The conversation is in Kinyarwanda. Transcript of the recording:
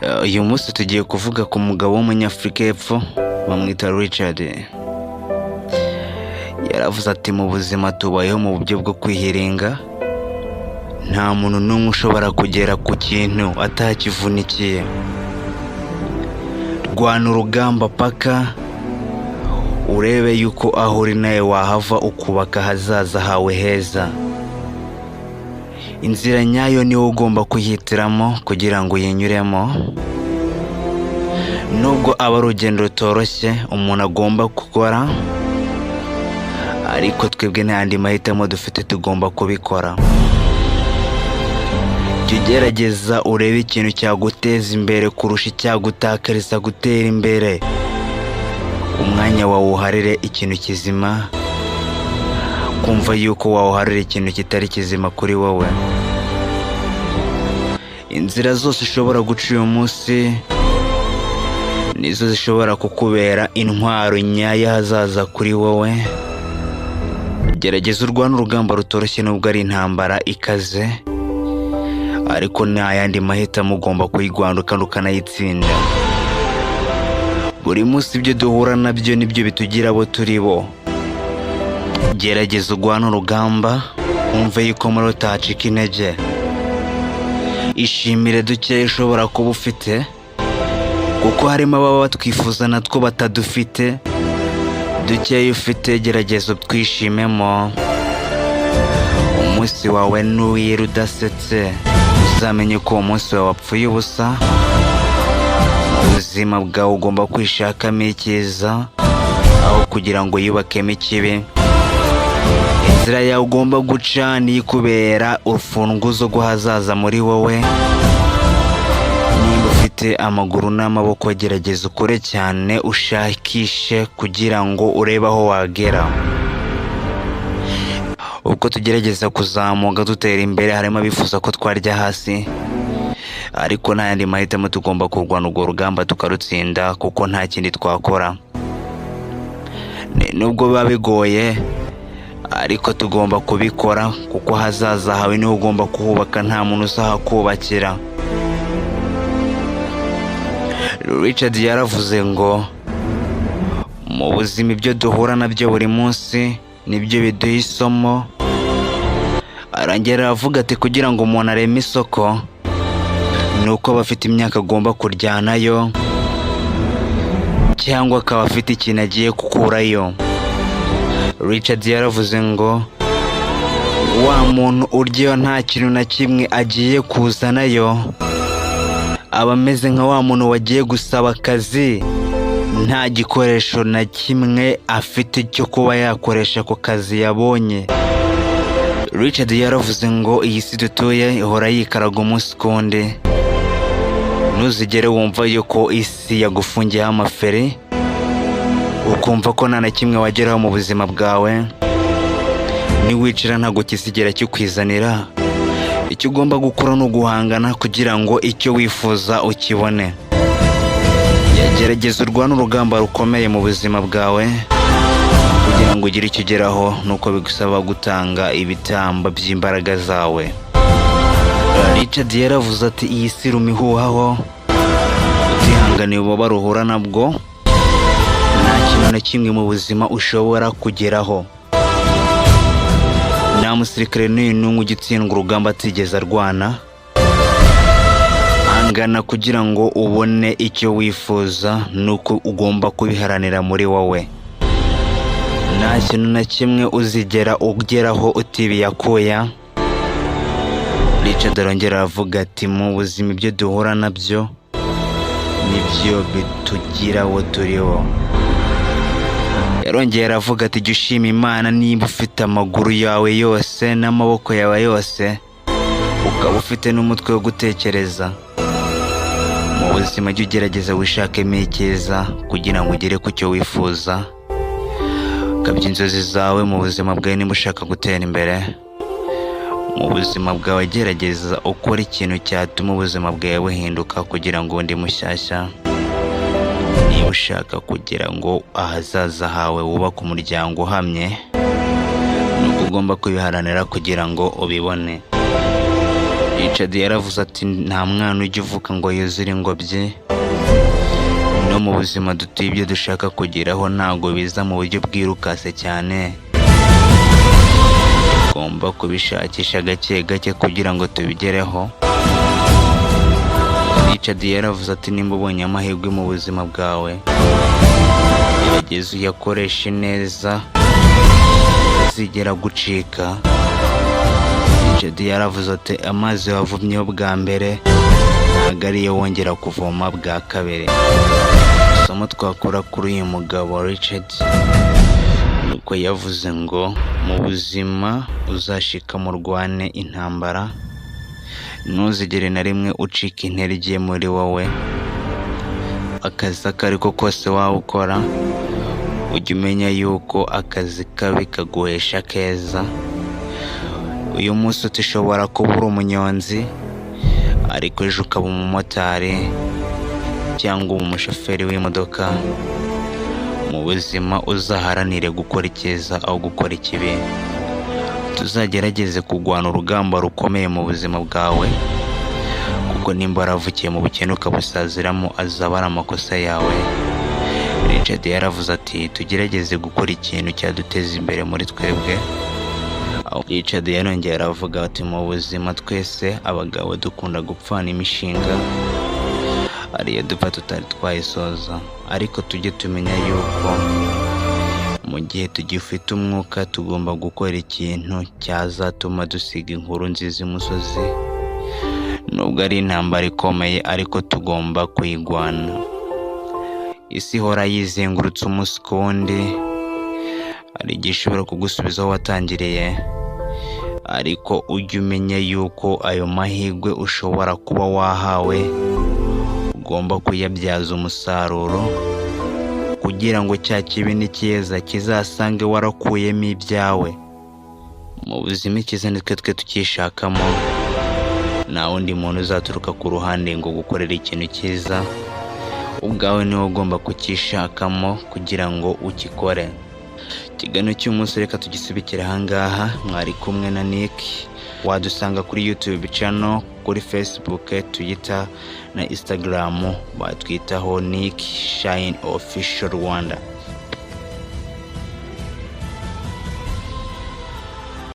Uyu munsi tugiye kuvuga ku mugabo w'umunyafrika y'Epfo bamwita Richard. Yaravuze ati mu buzima tubayeho mu buryo bwo kwihiringa, nta muntu n'umwe ushobora kugera ku kintu atakivunikiye. Rwana urugamba paka urebe yuko aho uri nawe wahava ukubaka hazaza hawe heza. Inzira nyayo niwo ugomba kuyihitiramo kugira ngo uyinyuremo. Nubwo aba ari urugendo rutoroshye umuntu agomba gukora, ariko twebwe nta yandi mahitamo dufite, tugomba kubikora. Jya ugerageza urebe ikintu cyaguteza imbere kurusha icyagutakariza gutera imbere. Umwanya wawe uharire ikintu kizima, kumva yuko wawuharira ikintu kitari kizima kuri wowe. Inzira zose ushobora guca uyu munsi nizo zishobora kukubera intwaro nyayo hazaza kuri wowe. Gerageza urwane urugamba rutoroshye nubwo ari intambara ikaze, ariko nta yandi mahitamo ugomba kuyirwana kandi ukanayitsinda. Buri munsi ibyo duhura nabyo nibyo bitugira abo turi bo. Gerageza urwane urugamba, wumve yuko muri utacika intege. Ishimire dukeya ushobora kuba ufite, kuko harimo ababa batwifuza natwo batadufite. Dukeya ufite gerageza utwishimemo. Umunsi wawe nuwira udasetse, uzamenye ko umunsi wawe wapfuye ubusa. Ubuzima bwawe ugomba kwishakamo icyiza aho kugira ngo yubakemo ikibi. Inzira yawe ugomba guca ni ikubera urufunguzo rw'ahazaza muri wowe. Niba ufite amaguru n'amaboko, gerageza ukore cyane ushakishe kugira ngo urebe aho wagera. Ubwo tugerageza kuzamuka dutera imbere, harimo abifuza ko twarya hasi, ariko nta yandi mahitamo, tugomba kurwana urwo rugamba tukarutsinda, kuko nta kindi twakora. Nubwo biba bigoye, ariko tugomba kubikora, kuko hazaza hawe niho ugomba kuhubaka, nta muntu uzahakubakira. Richard yaravuze ngo mu buzima ibyo duhura nabyo buri munsi nibyo biduha isomo. Arongera aravuga ati kugira ngo umuntu areme isoko nuko aba afite imyaka agomba kuryanayo, cyangwa akaba afite ikintu agiye gukurayo. Richard yaravuze ngo wa muntu uryayo nta kintu na kimwe agiye kuzanayo aba ameze nka wa muntu wagiye gusaba akazi, nta gikoresho na kimwe afite cyo kuba yakoresha ku kazi yabonye. Richard yaravuze ngo iyi si dutuye ihora yikaraga umunsi kundi. Ntuzigere wumva yuko isi yagufungiyeho amaferi, ukumva ko nta na kimwe wageraho mu buzima bwawe. Niwicira ntabwo kisigera kikwizanira. Icyo ugomba gukora ni uguhangana kugira ngo icyo wifuza ukibone. Gerageza urwane urugamba rukomeye mu buzima bwawe kugira ngo ugire icyo ugeraho, nuko bigusaba gutanga ibitambo by'imbaraga zawe. Richard yaravuze ati iyi si rumihuhaho, utihanganiye ububabare uhura nabwo, nta kintu na kimwe mu buzima ushobora kugeraho. Nta musirikare n'umwe ugitsindwa urugamba atigeze arwana. Hangana kugira ngo ubone icyo wifuza, nuko ugomba kubiharanira muri wowe. Nta kintu na kimwe uzigera ugeraho utibiyakuya. Richard arongera aravuga ati mu buzima ibyo duhura nabyo nibyo bitugira abo turiho. Yarongera aravuga ati jya ushima Imana niba ufite amaguru yawe yose n'amaboko yawe yose, ukaba ufite n'umutwe wo gutekereza. Mu buzima jya ugerageza wishakemo icyiza kugira ngo ugere ku cyo wifuza. Ukabya inzozi zawe mu buzima bwawe niba ushaka gutera imbere. Mu buzima bwawe gerageza ukora ikintu cyatuma ubuzima bwawe buhinduka kugira ngo undi mushyashya. Niba ushaka kugira ngo ahazaza hawe wubake umuryango uhamye, nuko ugomba kubiharanira kugira ngo ubibone. Richard yaravuze ati nta mwana ujya uvuka ngo yuzure ingobyi, no mu buzima dutuye ibyo dushaka kugeraho ntabwo biza mu buryo bwirukase cyane, tugomba kubishakisha gake gake kugira ngo tubigereho. Richard yaravuze ati nimba ubonye amahirwe mu buzima bwawe, gerageza uyakoreshe neza zigera gucika. Richard yaravuze ati amazi wavumyeho bwa mbere ntabwo ariyo wongera kuvoma bwa kabiri. Isomo twakora kuri uyu mugabo Richard nuko yavuze ngo mu buzima uzashika murwane intambara, ntuzigere na rimwe ucika intege muri wowe. Akazi ako ariko kose waba ukora ujya umenya yuko akazi kabi kaguhesha keza. Uyu munsi utishobora kuba uri umunyonzi ariko ejo ukaba umumotari cyangwa umushoferi w'imodoka. Mu buzima uzaharanire gukora icyiza aho gukora ikibi. Tuzagerageze kurwana urugamba rukomeye mu buzima bwawe, kuko nimba waravukiye mu bukene ukabusaziramo azaba ari amakosa yawe. Richard yaravuze ati tugerageze gukora ikintu cyaduteza imbere muri twebwe. Richard yarongeye aravuga ati mu buzima twese abagabo dukunda gupfana imishinga ariyo dupfa tutari twayisoza, ariko tujye tumenya yuko mu gihe tugifite umwuka tugomba gukora ikintu cyazatuma dusiga inkuru nziza imusozi. Nubwo ari intambara ikomeye ariko tugomba kuyigwana. Isi ihora yizengurutse umunsi ku wundi, hari igihe ishobora kugusubiza aho watangiriye, ariko ujye umenya yuko ayo mahirwe ushobora kuba wahawe ugomba kuyabyaza umusaruro, kugira ngo cya kibi n'ikiza kizasange warakuyemo ibyawe. Mu buzima icyiza nitwe tukishakamo, nta wundi muntu uzaturuka ku ruhande ngo gukorera ikintu cyiza. Ubwawe niwe ugomba kukishakamo kugira ngo ukikore. Ikiganiro cy'umunsi reka tugisubikira ahangaha. Mwari kumwe na Nick. Wadusanga kuri YouTube channel, kuri Facebook, Twitter na Instagram batwitaho Nick Shine Official Rwanda.